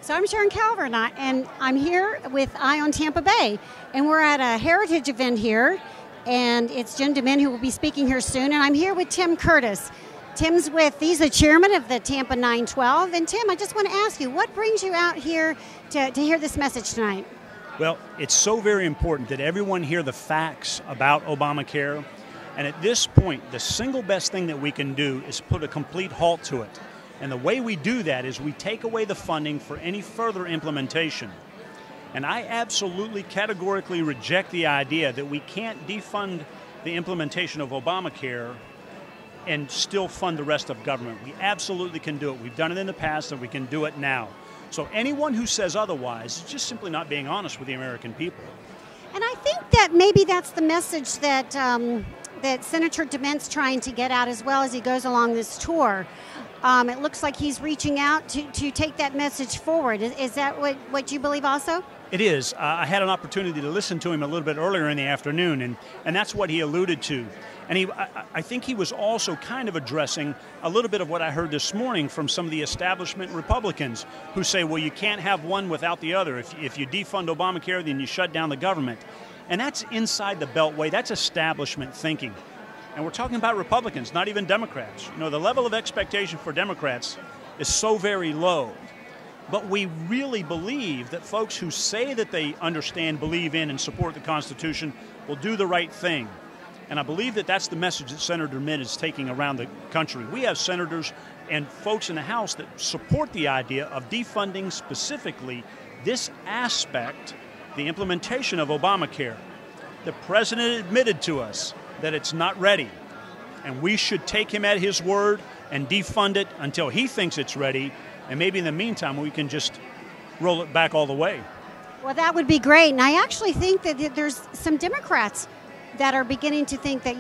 So I'm Sharon Calvert, and I'm here with Eye on Tampa Bay, and we're at a heritage event here, and it's Jim DeMint who will be speaking here soon, and I'm here with Tim Curtis. He's the chairman of the Tampa 912, and Tim, I just want to ask you, what brings you out here to hear this message tonight? Well, it's so very important that everyone hear the facts about Obamacare, and at this point, the single best thing that we can do is put a complete halt to it. And the way we do that is we take away the funding for any further implementation. And I absolutely categorically reject the idea that we can't defund the implementation of Obamacare and still fund the rest of government. We absolutely can do it. We've done it in the past and we can do it now. So anyone who says otherwise is just simply not being honest with the American people. And I think that maybe that's the message that that Senator DeMint's trying to get out as well as he goes along this tour. It looks like he's reaching out to take that message forward. Is that what you believe also? It is. I had an opportunity to listen to him a little bit earlier in the afternoon, and that's what he alluded to. And I think he was also kind of addressing a little bit of what I heard this morning from some of the establishment Republicans who say, well, you can't have one without the other. If you defund Obamacare, then you shut down the government. And that's inside the Beltway. That's establishment thinking. And we're talking about Republicans, not even Democrats. You know, the level of expectation for Democrats is so very low. But we really believe that folks who say that they understand, believe in, and support the Constitution will do the right thing. And I believe that that's the message that Senator DeMint is taking around the country. We have senators and folks in the House that support the idea of defunding specifically this aspect, the implementation of Obamacare. The president admitted to us that it's not ready, and we should take him at his word and defund it until he thinks it's ready, and maybe in the meantime we can just roll it back all the way. Well, that would be great, and I actually think that there's some Democrats that are beginning to think that,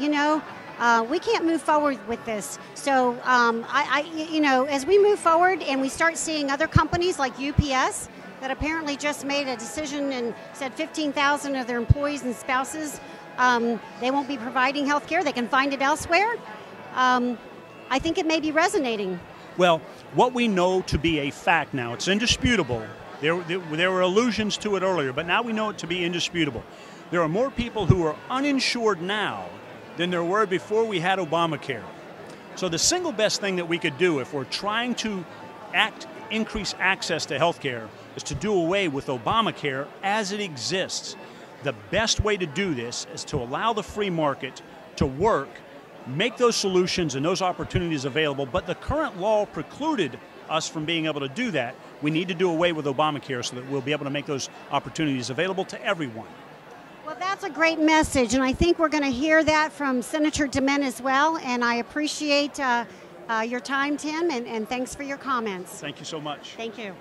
we can't move forward with this. So, as we move forward and we start seeing other companies like UPS that apparently just made a decision and said 15,000 of their employees and spouses, they won't be providing health care. They can find it elsewhere. I think it may be resonating. Well, what we know to be a fact now, it's indisputable. There were allusions to it earlier, but now we know it to be indisputable. There are more people who are uninsured now than there were before we had Obamacare. So the single best thing that we could do if we're trying to increase access to health care is to do away with Obamacare as it exists. The best way to do this is to allow the free market to work, make those solutions and those opportunities available, but the current law precluded us from being able to do that. We need to do away with Obamacare so that we'll be able to make those opportunities available to everyone. Well, that's a great message, and I think we're going to hear that from Senator DeMint as well, and I appreciate your time, Tim, and thanks for your comments. Thank you so much. Thank you.